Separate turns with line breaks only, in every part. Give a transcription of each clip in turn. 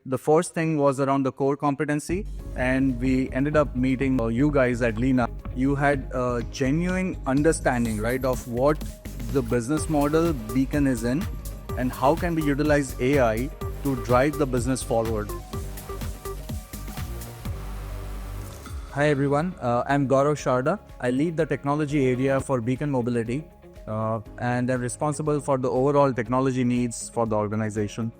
The first thing was around the core competency, and we ended up meeting you guys at Leena. You had a genuine understanding, right, of what the business model Beacon is in and how can we utilize AI to drive the business forward. Hi everyone, I'm Gaurav Sharda. I lead the technology area for Beacon Mobility and I'm responsible for the overall technology needs for the organization.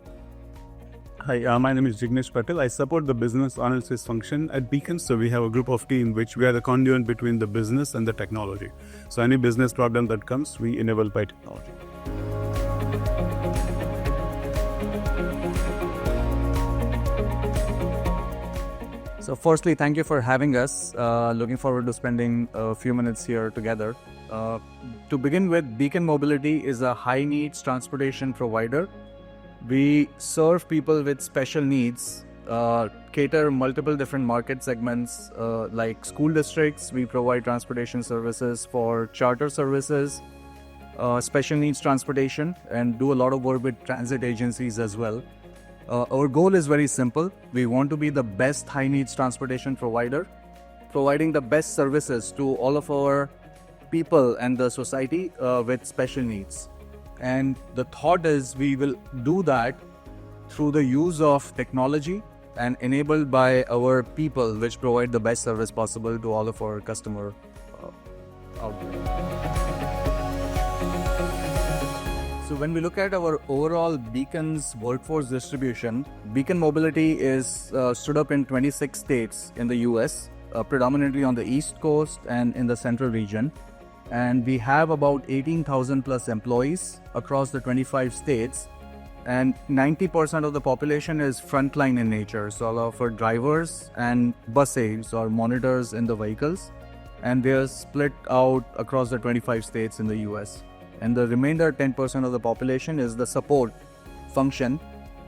Hi, my name is Jignesh Patel. I support the business analysis function at Beacon. So we have a group of team which we are the conduit between the business and the technology. So any business problem that comes, we enable by technology.
So firstly, thank you for having us. Looking forward to spending a few minutes here together. To begin with, Beacon Mobility is a high needs transportation provider. We serve people with special needs, cater multiple different market segments like school districts. We provide transportation services for charter services, special needs transportation, and do a lot of work with transit agencies as well. Our goal is very simple. We want to be the best high needs transportation provider, providing the best services to all of our people and the society with special needs. And the thought is we will do that through the use of technology and enabled by our people, which provide the best service possible to all of our customers out there. So when we look at our overall Beacon's workforce distribution, Beacon Mobility is stood up in 26 states in the US, predominantly on the East Coast and in the Central region. And we have about 18,000 plus employees across the 25 states, and 90% of the population is frontline in nature. So all of our drivers and bus aides or monitors in the vehicles, and they are split out across the 25 states in the US. And the remainder 10% of the population is the support function,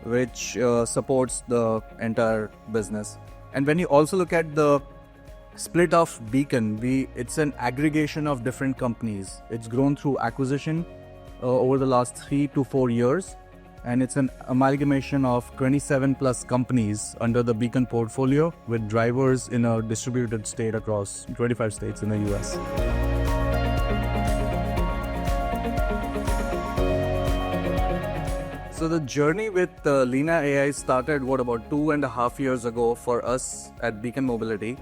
which supports the entire business. And when you also look at the split of Beacon, it's an aggregation of different companies. It's grown through acquisition over the last 3 to 4 years, and it's an amalgamation of 27 plus companies under the Beacon portfolio with drivers in a distributed state across 25 states in the US. So the journey with Leena AI started about 2.5 years ago for us at Beacon Mobility.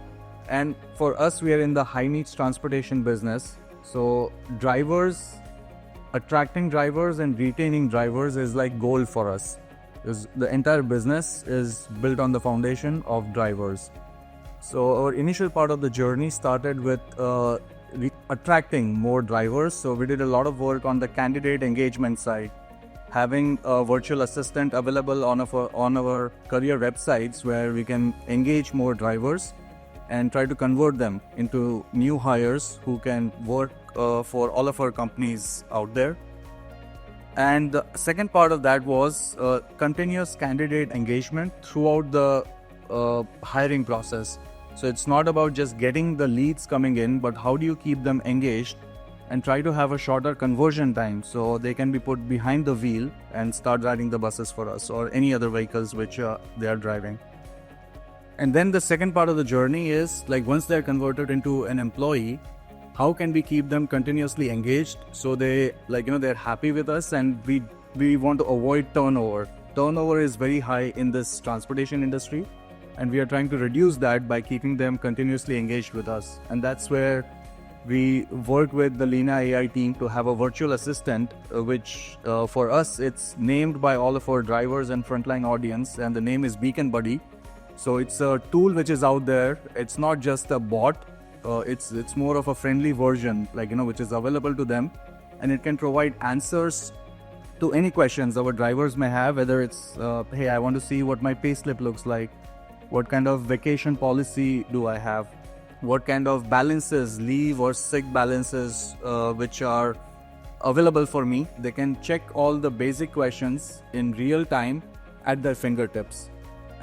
And for us, we are in the high needs transportation business. So attracting drivers and retaining drivers is like gold for us. Because the entire business is built on the foundation of drivers. So our initial part of the journey started with attracting more drivers. So we did a lot of work on the candidate engagement side, having a virtual assistant available on our career websites where we can engage more drivers and try to convert them into new hires who can work for all of our companies out there. And the second part of that was continuous candidate engagement throughout the hiring process. So it's not about just getting the leads coming in, but how do you keep them engaged and try to have a shorter conversion time so they can be put behind the wheel and start riding the buses for us or any other vehicles which they are driving. And then the second part of the journey is like once they're converted into an employee, how can we keep them continuously engaged so they're happy with us, and we want to avoid turnover. Turnover is very high in this transportation industry, and we are trying to reduce that by keeping them continuously engaged with us. And that's where we work with the Leena AI team to have a virtual assistant, which for us, it's named by all of our drivers and frontline audience, and the name is Beacon Buddy. So it's a tool which is out there. It's not just a bot. It's more of a friendly version, which is available to them, and it can provide answers to any questions our drivers may have. Whether it's, hey, I want to see what my payslip looks like, what kind of vacation policy do I have, what kind of balances, leave or sick balances, which are available for me. They can check all the basic questions in real time at their fingertips.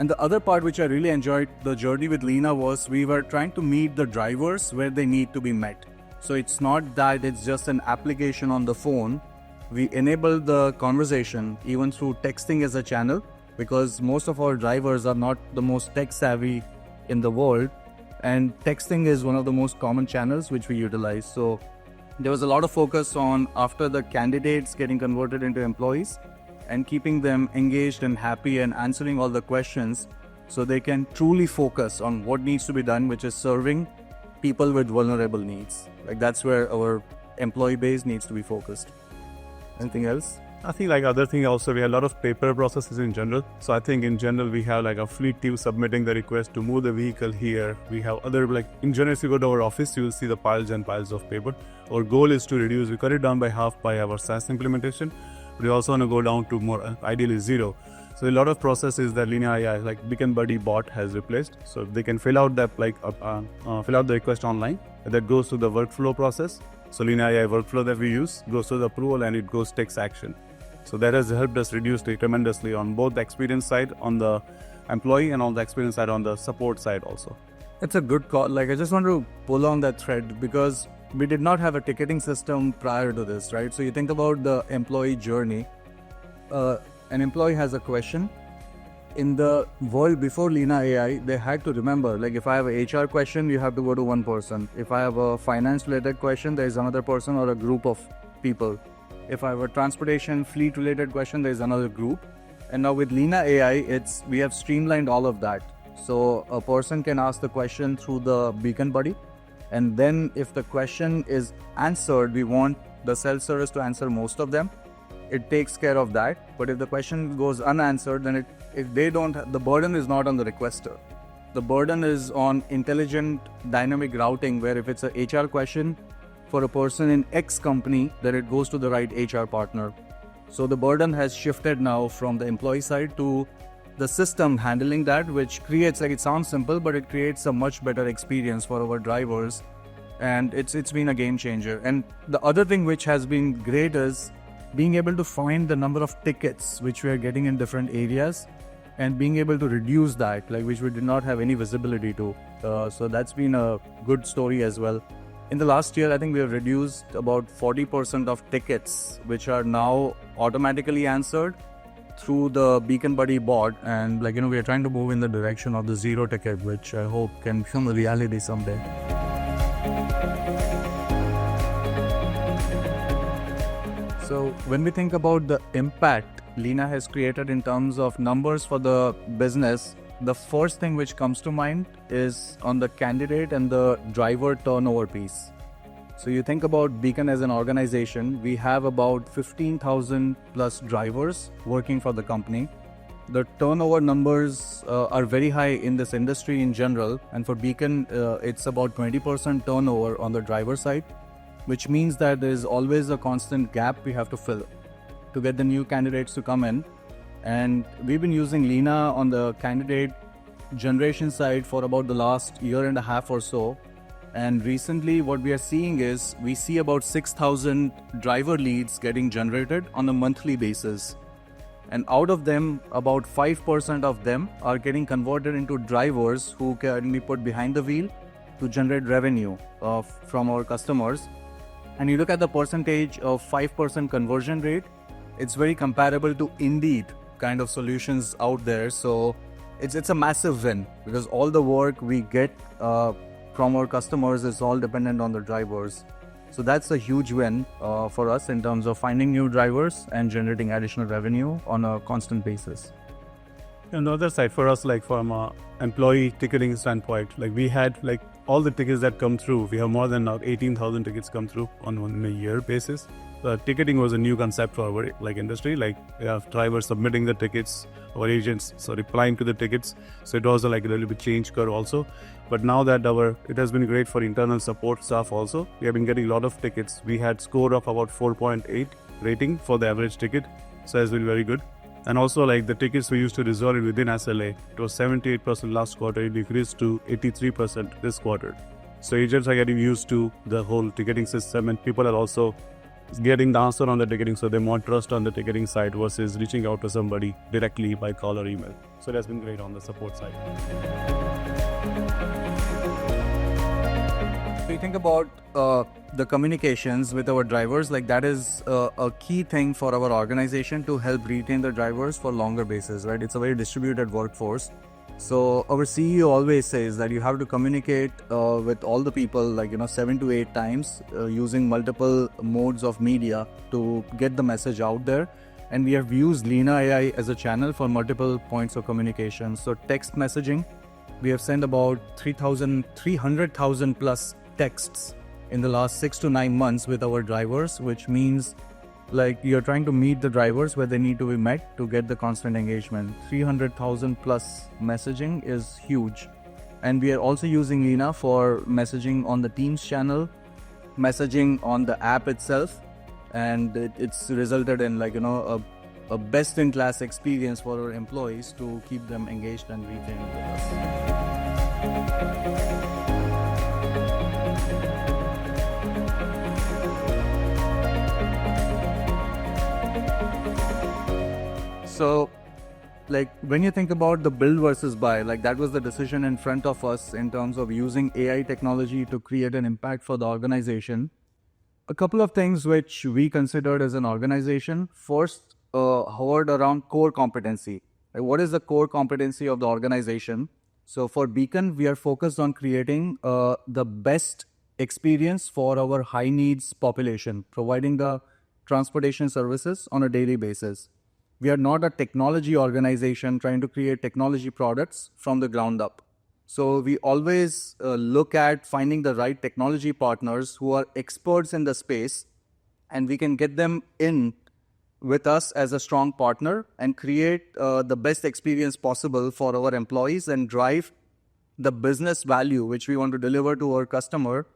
And the other part which I really enjoyed the journey with Leena was we were trying to meet the drivers where they need to be met. So it's not that it's just an application on the phone. We enable the conversation even through texting as a channel, because most of our drivers are not the most tech savvy in the world, and texting is one of the most common channels which we utilize. So there was a lot of focus on, after the candidates getting converted into employees, and keeping them engaged and happy and answering all the questions so they can truly focus on what needs to be done, which is serving people with vulnerable needs. Like, that's where our employee base needs to be focused. Anything else?
I think like other thing also, we have a lot of paper processes in general. So I think in general, we have like a fleet team submitting the request to move the vehicle here. We have other, like in general, if you go to our office, you will see the piles and piles of paper. Our goal is to reduce, we cut it down by half by our SaaS implementation. But we also want to go down to more, ideally zero. So a lot of processes that Leena AI, like Beacon Buddy bot, has replaced. So they can fill out that, fill out the request online. That goes through the workflow process. So Leena AI workflow that we use goes to the approval and it goes takes action. So that has helped us reduce it tremendously on both the experience side on the employee and on the experience side on the support side also.
It's a good call. Like, I just want to pull on that thread because we did not have a ticketing system prior to this, right? So you think about the employee journey. An employee has a question. In the world before Leena AI, they had to remember, like, if I have a HR question, you have to go to one person. If I have a finance related question, there is another person or a group of people. If I have a transportation fleet related question, there is another group. And now with Leena AI, we have streamlined all of that. So a person can ask the question through the Beacon Buddy. And then if the question is answered, we want the self-service to answer most of them. It takes care of that. But if the question goes unanswered, then the burden is not on the requester. The burden is on intelligent dynamic routing, where if it's a HR question for a person in X company, then it goes to the right HR partner. So the burden has shifted now from the employee side to the system handling that, which creates, like, it sounds simple, but it creates a much better experience for our drivers. And it's been a game changer. And the other thing which has been great is being able to find the number of tickets which we are getting in different areas and being able to reduce that, like, which we did not have any visibility to. So that's been a good story as well. In the last year, I think we have reduced about 40% of tickets, which are now automatically answered through the Beacon Buddy bot. And we are trying to move in the direction of the zero ticket, which I hope can become a reality someday. So when we think about the impact Leena has created in terms of numbers for the business, the first thing which comes to mind is on the candidate and the driver turnover piece. So you think about Beacon as an organization, we have about 15,000 plus drivers working for the company. The turnover numbers are very high in this industry in general, and for Beacon, it's about 20% turnover on the driver side, which means that there is always a constant gap we have to fill to get the new candidates to come in. And we've been using Leena on the candidate generation side for about the last year and a half or so. And recently what we are seeing is we see about 6,000 driver leads getting generated on a monthly basis. And out of them, about 5% of them are getting converted into drivers who can be put behind the wheel to generate revenue from our customers. And you look at the percentage of 5% conversion rate, it's very comparable to Indeed kind of solutions out there. So it's a massive win because all the work we get from our customers is all dependent on the drivers. So that's a huge win for us in terms of finding new drivers and generating additional revenue on a constant basis.
On the other side, for us, like from an employee ticketing standpoint, like we had like all the tickets that come through, we have more than now 18,000 tickets come through on a year basis. Ticketing was a new concept for our industry. Like we have drivers submitting the tickets, our agents replying to the tickets. So it was a little bit change curve also. But now that it has been great for internal support staff also. We have been getting a lot of tickets. We had score of about 4.8 rating for the average ticket. So it has been very good. And also the tickets we used to resolve it within SLA, it was 78% last quarter, it decreased to 83% this quarter. So agents are getting used to the whole ticketing system, and people are also getting the answer on the ticketing, so they more trust on the ticketing side versus reaching out to somebody directly by call or email. So that's been great on the support side.
If you think about the communications with our drivers, like that is a key thing for our organization to help retain the drivers for longer basis, right? It's a very distributed workforce. So our CEO always says that you have to communicate with all the people, like 7 to 8 times using multiple modes of media to get the message out there. And we have used Leena AI as a channel for multiple points of communication. So text messaging, we have sent about 300,000 plus texts in the last 6 to 9 months with our drivers, which means like you're trying to meet the drivers where they need to be met to get the constant engagement. 300,000 plus messaging is huge. And we are also using Leena for messaging on the Teams channel, messaging on the app itself, and it's resulted in a best-in-class experience for our employees to keep them engaged and retained with us. So, like when you think about the build versus buy, like that was the decision in front of us in terms of using AI technology to create an impact for the organization. A couple of things which we considered as an organization. First, hovered around core competency. Like, what is the core competency of the organization? So for Beacon, we are focused on creating the best experience for our high needs population, providing the transportation services on a daily basis. We are not a technology organization trying to create technology products from the ground up. So we always look at finding the right technology partners who are experts in the space, and we can get them in with us as a strong partner and create the best experience possible for our employees and drive the business value which we want to deliver to our customer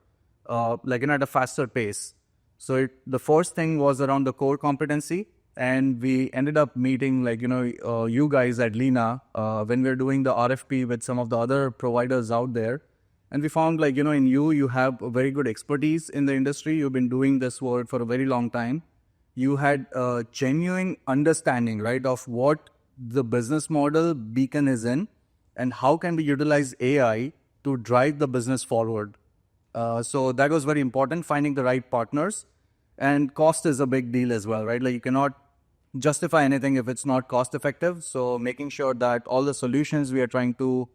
at a faster pace. So the first thing was around the core competency. And we ended up meeting you guys at Leena when we were doing the RFP with some of the other providers out there. And we found in you have a very good expertise in the industry. You've been doing this work for a very long time. You had a genuine understanding, right, of what the business model Beacon is in and how can we utilize AI to drive the business forward. So that was very important, finding the right partners. And cost is a big deal as well, right? Like you cannot justify anything if it's not cost effective. So making sure that all the solutions we are trying to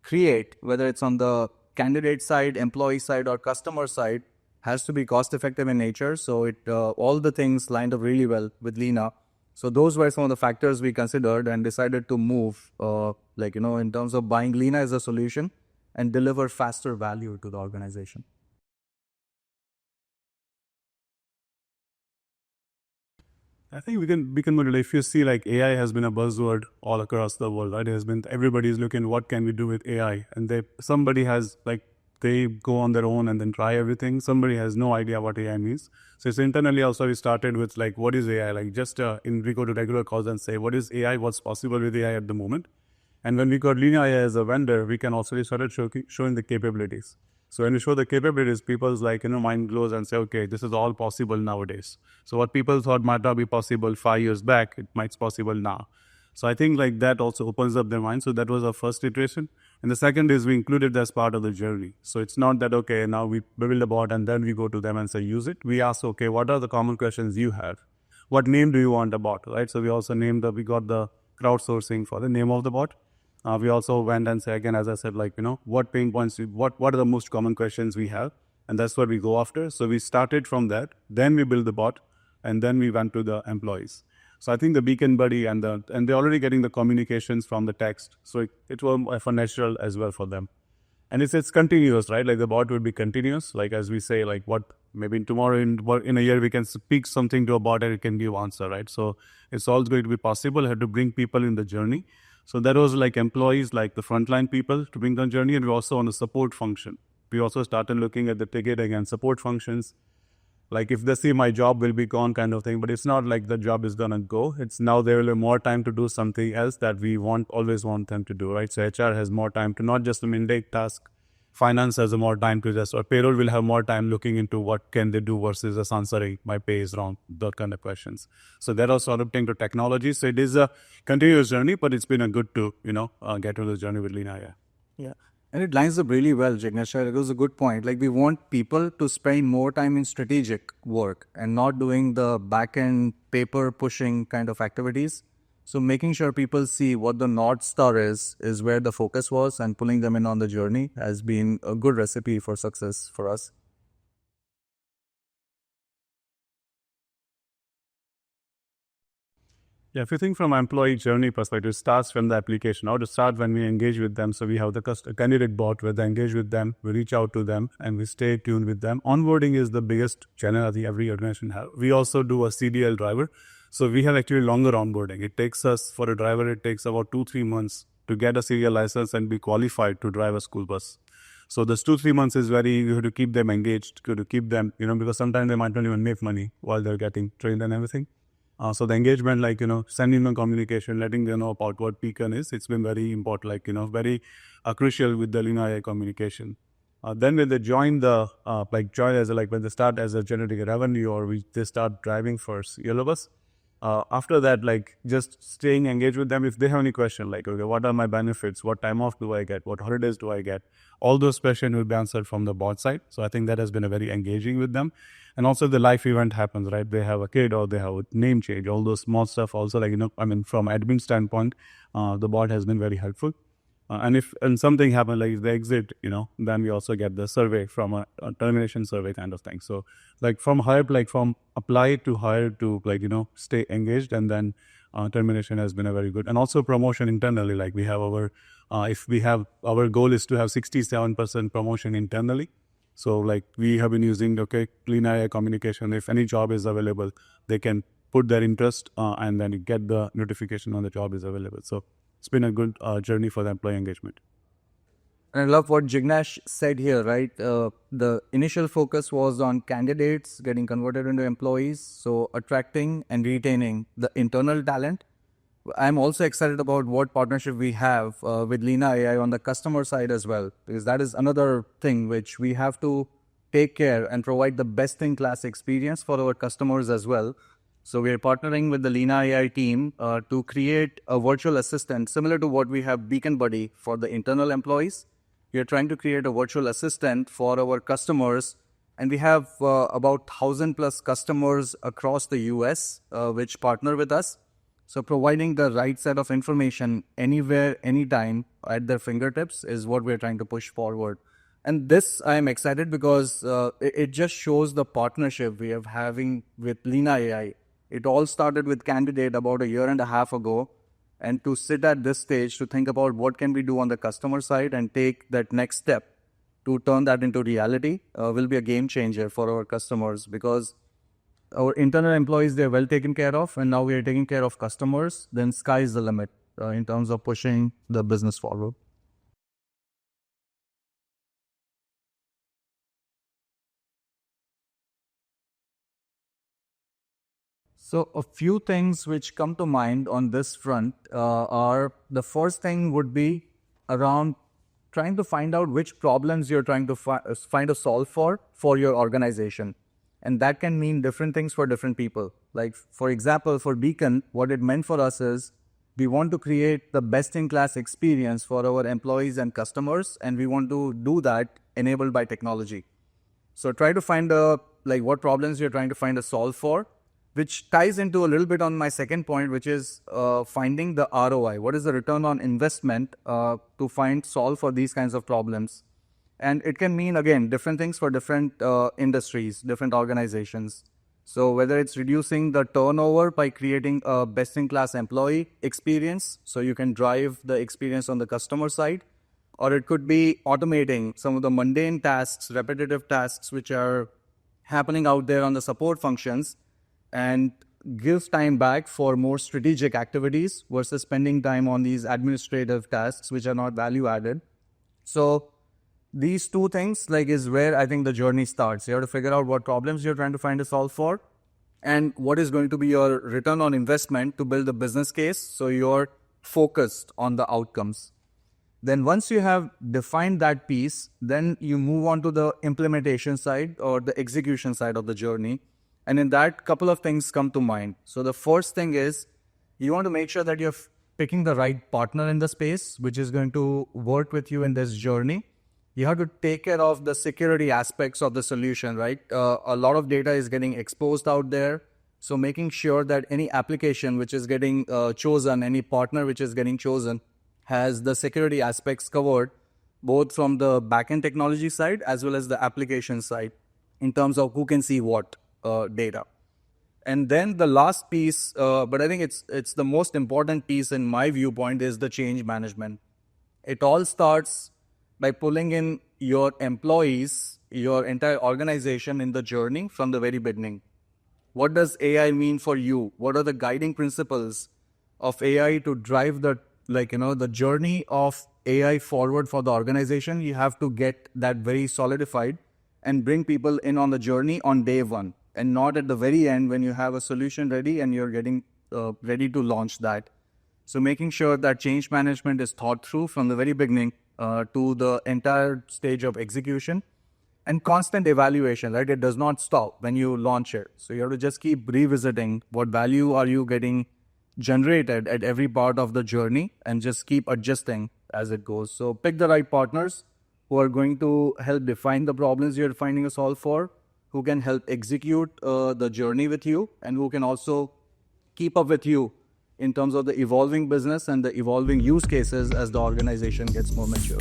create, whether it's on the candidate side, employee side, or customer side, has to be cost effective in nature. So all the things lined up really well with Leena. So those were some of the factors we considered and decided to move, in terms of buying Leena as a solution and deliver faster value to the organization.
I think we can model. If you see, like AI has been a buzzword all across the world, right? It has been, everybody's looking what can we do with AI, and they go on their own and then try everything. Somebody has no idea what AI means. So it's internally also we started with like what is AI? Like just we go to regular calls and say what is AI? What's possible with AI at the moment? And when we got Leena AI as a vendor, we can also started showing the capabilities. So when you show the capabilities, people's mind glows and say, okay, this is all possible nowadays. So what people thought might not be possible 5 years back, it might be possible now. So I think like that also opens up their mind. So that was our first iteration. And the second is we included that as part of the journey. So it's not that, okay, now we build a bot and then we go to them and say, use it. We ask, okay, what are the common questions you have? What name do you want a bot, right? So we also we got the crowdsourcing for the name of the bot. We also went and said, again, as I said, what pain points, what are the most common questions we have? And that's what we go after. So we started from that, then we build the bot, and then we went to the employees. So I think the Beacon Buddy and they're already getting the communications from the text. So it was for natural as well for them. And it's continuous, right? Like the bot would be continuous. Like as we say, like what maybe tomorrow in a year we can speak something to a bot and it can give answer, right? So it's always going to be possible. I had to bring people in the journey. So that was like employees, like the frontline people to bring the journey. And we also on the support function. We also started looking at the ticketing and support functions. Like if they see my job will be gone kind of thing, but it's not like the job is gonna go. It's now there will be more time to do something else that we always want them to do, right? So HR has more time to not just the mandate task finance has a more time to just, or payroll will have more time looking into what can they do versus just answering my pay is wrong, that kind of questions. So that also adapting to technology. So it is a continuous journey, but it's been a good to, get on the journey with Leena AI.
Yeah. And it lines up really well, Jignesh. It was a good point. Like, we want people to spend more time in strategic work and not doing the back end paper pushing kind of activities. So making sure people see what the North Star is where the focus was, and pulling them in on the journey has been a good recipe for success for us.
Yeah, if you think from employee journey perspective, it starts from the application, or to start when we engage with them. So we have the candidate bot where they engage with them, we reach out to them, and we stay tuned with them. Onboarding is the biggest channel I think every organization has. We also do a CDL driver. So we have actually longer onboarding. It takes us, for a driver, it takes about 2-3 months to get a serial license and be qualified to drive a school bus. So this 2-3 months is you have to keep them engaged, to keep them, because sometimes they might not even make money while they're getting trained and everything. So the engagement, sending them communication, letting them know about what Beacon is, it's been very important, very crucial with the Leena AI communication. Then when they join join as when they start as a generating revenue, or they start driving for yellow bus. After that, just staying engaged with them. If they have any question, okay, what are my benefits? What time off do I get? What holidays do I get? All those questions will be answered from the bot side. So I think that has been a very engaging with them. And also the life event happens, right? They have a kid or they have a name change, all those small stuff also, from admin standpoint, the bot has been very helpful. And if something happens, like they exit, then we also get the survey from a termination survey kind of thing. So from from apply to hire to stay engaged, and then termination has been a very good. And also promotion internally, we have our goal is to have 67% promotion internally. So we have been using, Leena AI communication. If any job is available, they can put their interest and then get the notification on the job is available. So it's been a good journey for the employee engagement.
And I love what Jignesh said here, right? The initial focus was on candidates getting converted into employees, so attracting and retaining the internal talent. I'm also excited about what partnership we have with Leena AI on the customer side as well, because that is another thing which we have to take care and provide the best-in-class experience for our customers as well. So we are partnering with the Leena AI team to create a virtual assistant similar to what we have Beacon Buddy for the internal employees. We are trying to create a virtual assistant for our customers, and we have about 1,000 plus customers across the US which partner with us. So providing the right set of information anywhere, anytime at their fingertips is what we're trying to push forward. And this, I'm excited because it just shows the partnership we are having with Leena AI. It all started with Candidate about a year and a half ago. And to sit at this stage to think about what can we do on the customer side and take that next step to turn that into reality will be a game changer for our customers, because our internal employees, they're well taken care of, and now we are taking care of customers, then sky is the limit in terms of pushing the business forward. So a few things which come to mind on this front are, the first thing would be around trying to find out which problems you're trying to find a solve for your organization. And that can mean different things for different people. Like, for example, for Beacon, what it meant for us is we want to create the best-in-class experience for our employees and customers, and we want to do that enabled by technology. So try to find what problems you're trying to find a solve for, which ties into a little bit on my second point, which is finding the ROI. What is the return on investment to solve for these kinds of problems? And it can mean, again, different things for different industries, different organizations. So whether it's reducing the turnover by creating a best-in-class employee experience, so you can drive the experience on the customer side, or it could be automating some of the mundane tasks, repetitive tasks, which are happening out there on the support functions, and gives time back for more strategic activities versus spending time on these administrative tasks, which are not value added. So these two things is where I think the journey starts. You have to figure out what problems you're trying to find a solve for, and what is going to be your return on investment to build a business case, so you're focused on the outcomes. Then once you have defined that piece, then you move on to the implementation side or the execution side of the journey. And in that, couple of things come to mind. So the first thing is you want to make sure that you're picking the right partner in the space, which is going to work with you in this journey. You have to take care of the security aspects of the solution, right? A lot of data is getting exposed out there. So making sure that any application which is getting chosen, any partner which is getting chosen, has the security aspects covered, both from the backend technology side as well as the application side, in terms of who can see what data. And then the last piece, but I think it's the most important piece in my viewpoint, is the change management. It all starts by pulling in your employees, your entire organization in the journey from the very beginning. What does AI mean for you? What are the guiding principles of AI to drive the journey of AI forward for the organization? You have to get that very solidified and bring people in on the journey on day one, and not at the very end when you have a solution ready and you're getting ready to launch that. So making sure that change management is thought through from the very beginning to the entire stage of execution, and constant evaluation, right? It does not stop when you launch it. So you have to just keep revisiting what value are you getting generated at every part of the journey, and just keep adjusting as it goes. So pick the right partners who are going to help define the problems you're finding a solve for, who can help execute the journey with you, and who can also keep up with you in terms of the evolving business and the evolving use cases as the organization gets more mature.